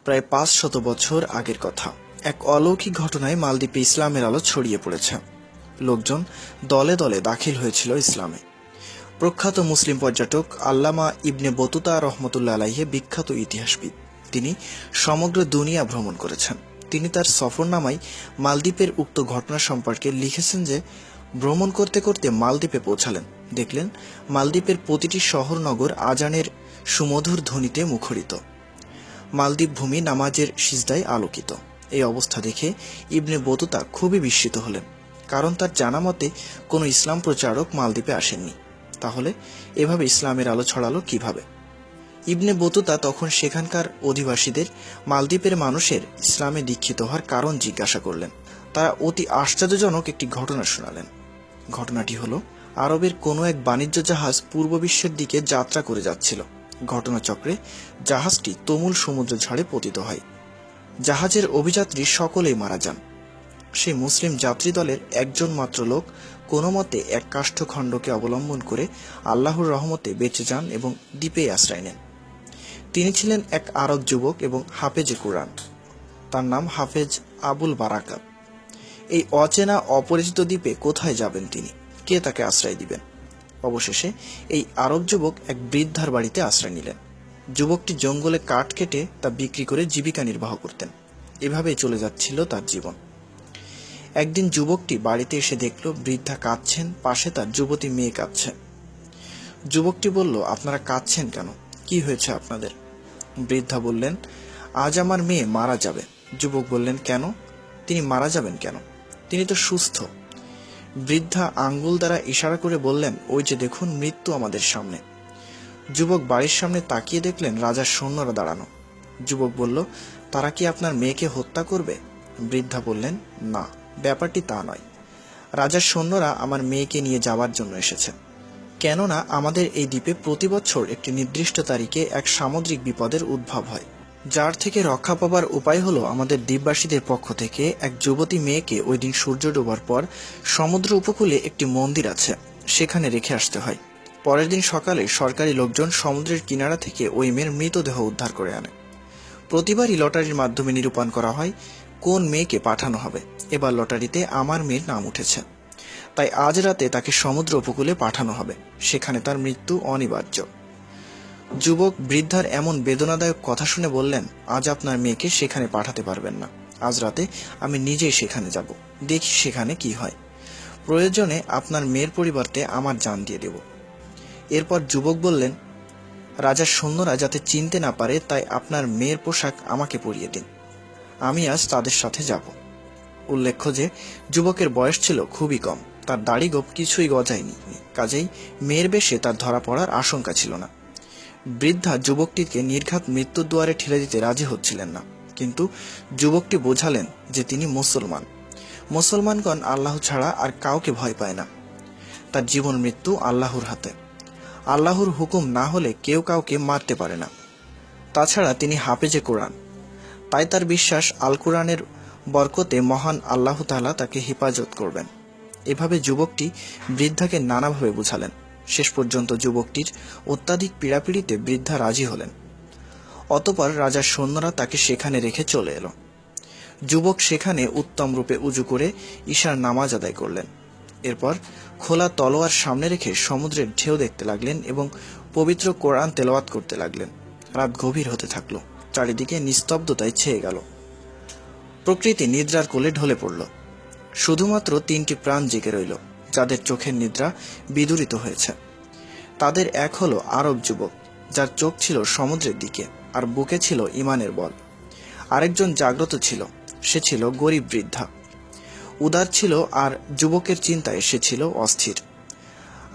প্রায় ৫০০ বছর আগের কথা। এক অলৌকিক ঘটনায় মালদ্বীপে ইসলামের আলো ছড়িয়ে পড়েছে। লোকজন দলে দলে দাখিল হয়েছিল ইসলামে। প্রখ্যাত মুসলিম পর্যটক আল্লামা ইবনে বতুতা রহমতুল্লাহ আলাইহি বিখ্যাত ইতিহাসবিদ। তিনি সমগ্র দুনিয়া ভ্রমণ করেছেন। তিনি তার সফরনামায় মালদ্বীপের উক্ত ঘটনা সম্পর্কে লিখেছেন যে, ভ্রমণ করতে করতে মালদ্বীপে পৌঁছালেন, দেখলেন মালদ্বীপের প্রতিটি শহর নগর আজানের সুমধুর ধ্বনিতে মুখরিত। মালদ্বীপ ভূমি নামাজের সিজদায় আলোকিত। এই অবস্থা দেখে ইবনে বতুতা খুবই বিস্মিত হলেন, কারণ তার জানা মতে কোনো ইসলাম প্রচারক মালদ্বীপে আসেননি। তাহলে এভাবে ইসলামের আলো ছড়ালো কিভাবে? ইবনে বতুতা তখন সেখানকার অধিবাসীদের মালদ্বীপের মানুষের ইসলামে দীক্ষিত হওয়ার কারণ জিজ্ঞাসা করলেন। তারা অতি আশ্চর্যজনক একটি ঘটনা শোনালেন। ঘটনাটি হলো, আরবের কোনো এক বাণিজ্য জাহাজ পূর্ব বিশ্বের দিকে যাত্রা করে যাচ্ছিল। ঘটনাচক্রে জাহাজটি তুমুল সমুদ্র ঝড়ে পতিত হয়। জাহাজের অভিযাত্রী সকলেই মারা যান। সেই মুসলিম যাত্রী দলের একজন মাত্র লোক কোনো মতে এক কাষ্ঠখণ্ডকে অবলম্বন করে আল্লাহর রহমতে বেঁচে যান এবং দ্বীপে আশ্রয় নেন। তিনি ছিলেন এক আরব যুবক এবং হাফেজে কুরআন। তার নাম হাফেজ আবুল বারাকাত। এই অচেনা অপরিচিত দ্বীপে কোথায় যাবেন তিনি? কে তাকে আশ্রয় দিবেন? অবশেষে এই আরব যুবক এক বৃদ্ধার বাড়িতে আশ্রয় নিলেন। যুবকটি জঙ্গলে কাঠ কেটে তা বিক্রি করে জীবিকা নির্বাহ করতেন। এভাবেই চলে যাচ্ছিল তার জীবন। একদিন যুবকটি বাড়িতে এসে দেখল বৃদ্ধা কাঁদছেন, পাশে তার যুবতী মেয়ে কাঁদছে। যুবকটি বলল, আপনারা কাঁদছেন কেন? কি হয়েছে আপনাদের? বৃদ্ধা বললেন, আজ আমার মেয়ে মারা যাবে। যুবক বললেন, কেন? তিনি মারা যাবেন কেন? তিনি তো সুস্থ। বৃদ্ধা আঙ্গুল দ্বারা ইশারা করে বললেন, ওই যে দেখুন, মৃত্যু আমাদের সামনে। যুবক বাড়ির সামনে তাকিয়ে দেখলেন রাজার সৈন্যরা দাঁড়ানো। যুবক বলল, তারা কি আপনার মেয়েকে হত্যা করবে? বৃদ্ধা বললেন, না, ব্যাপারটি তা নয়। রাজার সৈন্যরা আমার মেয়েকে নিয়ে যাওয়ার জন্য এসেছে। কেননা আমাদের এই দ্বীপে প্রতি বছর একটি নির্দিষ্ট তারিখে এক সামুদ্রিক বিপদের উদ্ভব হয়, যার থেকে রক্ষা পাবার উপায় হলো আমাদের দ্বীপবাসীদের পক্ষ থেকে এক যুবতী মেয়েকে ওই দিন সূর্য ডোবার পর সমুদ্র উপকূলে একটি মন্দির আছে, সেখানে রেখে আসতে হয়। পরের দিন সকালে সরকারি লোকজন সমুদ্রের কিনারা থেকে ওই মেয়ের মৃতদেহ উদ্ধার করে আনে। প্রতিবারই লটারির মাধ্যমে নিরূপণ করা হয় কোন মেয়েকে পাঠানো হবে। এবার লটারিতে আমার মেয়ের নাম উঠেছে, তাই আজ রাতে তাকে সমুদ্র উপকূলে পাঠানো হবে, সেখানে তার মৃত্যু অনিবার্য। যুবক বৃদ্ধার এমন বেদনাদায়ক কথা শুনে বললেন, আজ আপনার মেয়েকে সেখানে পাঠাতে পারবেন না। আজ রাতে আমি নিজেই সেখানে যাব, দেখি সেখানে কি হয়। প্রয়োজনে আপনার মেয়ের পরিবর্তে আমার জান দিয়ে দেব। এরপর যুবক বললেন, রাজার সৈন্যরা যাতে চিনতে না পারে তাই আপনার মেয়ের পোশাক আমাকে পরিয়ে দিন, আমি আজ তাদের সাথে যাব। উল্লেখ্য যে যুবকের বয়স ছিল খুবই কম, তার দাড়ি গোঁফ কিছুই গজায়নি, কাজেই মেয়ের বেশে তার ধরা পড়ার আশঙ্কা ছিল না। বৃদ্ধা যুবকটিকে নির্ঘাত মৃত্যুর দুয়ারে ঠেলে দিতে রাজি হচ্ছিলেন না, কিন্তু যুবকটি বোঝালেন যে তিনি মুসলমান। মুসলমানগণ আল্লাহ ছাড়া আর কাউকে ভয় পায় না। তার জীবন মৃত্যু আল্লাহর হাতে। আল্লাহর হুকুম না হলে কেউ কাউকে মারতে পারে না। তাছাড়া তিনি হাফেজে কোরআন, তাই তার বিশ্বাস আল কোরআনের বরকতে মহান আল্লাহ তাআলা তাকে হেফাজত করবেন। এভাবে যুবকটি বৃদ্ধাকে নানাভাবে বুঝালেন। শেষ পর্যন্ত যুবকটির অত্যাধিক পীড়াপিড়িতে বৃদ্ধা রাজি হলেন। অতঃপর রাজার সৈন্যরা তাকে সেখানে রেখে চলে এলো। যুবক সেখানে উত্তম রূপে উজু করে ঈশার নামাজ আদায় করলেন। এরপর খোলা তলোয়ার সামনে রেখে সমুদ্রের ঢেউ দেখতে লাগলেন এবং পবিত্র কোরআন তেলাওয়াত করতে লাগলেন। রাত গভীর হতে থাকলো, চারিদিকে নিস্তব্ধতায় ছেয়ে গেল। প্রকৃতি নিদ্রার কোলে ঢলে পড়ল। শুধুমাত্র 3টি প্রাণ জেগে রইল, যাদের চোখের নিদ্রা বিদূরিত হয়েছে। তাদের এক হলো আরব যুবক, যার চোখ ছিল সমুদ্রের দিকে আর বুকে ছিল ইমানের বল। আরেকজন জাগ্রত ছিল, সে ছিল গরিব বৃদ্ধা। উদার ছিল আর যুবকের চিন্তায় সে ছিল অস্থির।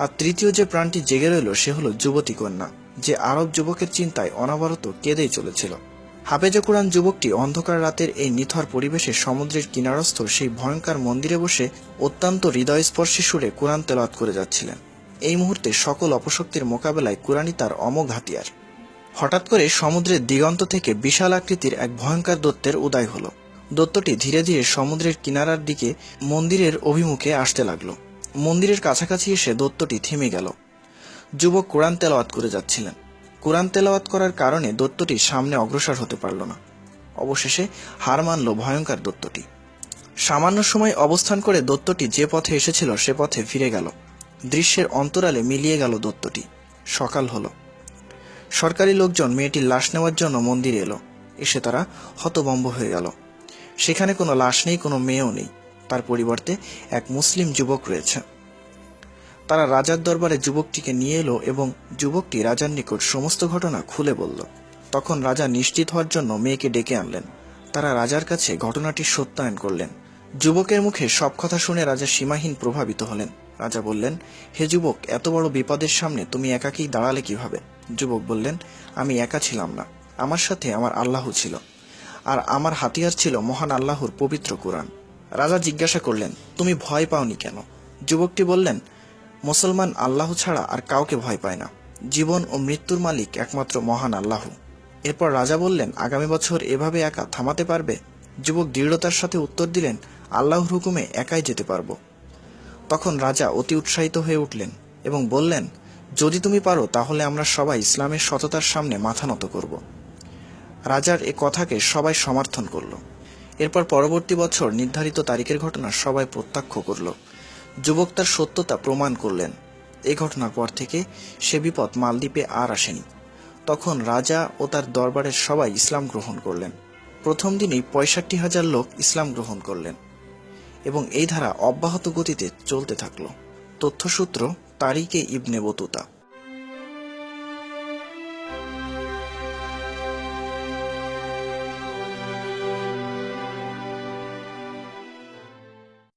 আর তৃতীয় যে প্রাণটি জেগে রইল সে হলো যুবতী কন্যা, যে আরব যুবকের চিন্তায় অনবরত কেঁদেই চলেছিল। হাফেজে কোরআন যুবকটি অন্ধকার রাতের এই নিথর পরিবেশে সমুদ্রের কিনারস্থ সেই ভয়ঙ্কর মন্দিরে বসে অত্যন্ত হৃদয়স্পর্শী সুরে কোরআন তেলাওয়াত করে যাচ্ছিলেন। এই মুহূর্তে সকল অপশক্তির মোকাবেলায় কোরআনই তার অমোঘ হাতিয়ার। হঠাৎ করে সমুদ্রের দিগন্ত থেকে বিশাল আকৃতির এক ভয়ঙ্কর দৈত্যের উদয় হলো। দৈত্যটি ধীরে ধীরে সমুদ্রের কিনারার দিকে মন্দিরের অভিমুখে আসতে লাগলো। মন্দিরের কাছাকাছি এসে দৈত্যটি থেমে গেল। যুবক কোরআন তেলাওয়াত করে যাচ্ছিলেন। কোরআন তেলাওয়াত করার কারণে দৈত্যটি সামনে অগ্রসর হতে পারল না। অবশেষে হার মানল ভয়ঙ্কর দৈত্যটি। সামান্য সময় অবস্থান করে দৈত্যটি যে পথে এসেছিল সে পথে ফিরে গেল। দৃশ্যের অন্তরালে মিলিয়ে গেল দৈত্যটি। সকাল হলো। সরকারি লোকজন মেয়েটির লাশ নেওয়ার জন্য মন্দিরে এলো। এসে তারা হতভম্ব হয়ে গেল। সেখানে কোনো লাশ নেই, কোনো মেয়েও নেই। তার পরিবর্তে এক মুসলিম যুবক রয়েছে। তারা রাজার দরবারে যুবকটিকে নিয়ে এলো এবং যুবকটি রাজার নিকট সমস্ত ঘটনা খুলে বলল। তখন রাজা নিশ্চিত হওয়ার জন্য মেয়েকে ডেকে আনলেন। তারা রাজার কাছে ঘটনাটি সত্যায়ন করলেন। যুবকের মুখে সব কথা শুনে রাজা সীমাহীন প্রভাবিত হলেন। রাজা বললেন, হে যুবক, এত বড় বিপদের সামনে তুমি একাকী দাঁড়ালে কিভাবে? যুবক বললেন, আমি একা ছিলাম না, আমার সাথে আমার আল্লাহ ছিল, আর আমার হাতিয়ার ছিল মহান আল্লাহর পবিত্র কোরআন। রাজা জিজ্ঞাসা করলেন, তুমি ভয় পাওনি কেন? যুবকটি বললেন, মুসলমান আল্লাহ ছাড়া আর কাউকে ভয় পায় না। জীবন ও মৃত্যুর মালিক একমাত্র মহান আল্লাহ। এরপর রাজা বললেন, আগামী বছর এভাবে একা থামাতে পারবে? যুবক দৃঢ়তার সাথে উত্তর দিলেন, আল্লাহর হুকুমে একাই যেতে পারবো। তখন রাজা অতি উৎসাহিত হয়ে উঠলেন এবং বললেন, যদি তুমি পারো তাহলে আমরা সবাই ইসলামের সততার সামনে মাথা নত করব। রাজার এ কথাকে সবাই সমর্থন করল। এরপর পরবর্তী বছর নির্ধারিত তারিখের ঘটনা সবাই প্রত্যক্ষ করল। যুবক তার সত্যতা প্রমাণ করলেন। এই ঘটনার পর থেকে সে বিপদ মালদ্বীপে আর আসেনি। তখন রাজা ও তার দরবারের সবাই ইসলাম গ্রহণ করলেন। প্রথম দিনেই 65,000 লোক ইসলাম গ্রহণ করলেন এবং এই ধারা অব্যাহত গতিতে চলতে থাকল। তথ্যসূত্র তারিকে ইবনে বতুতা।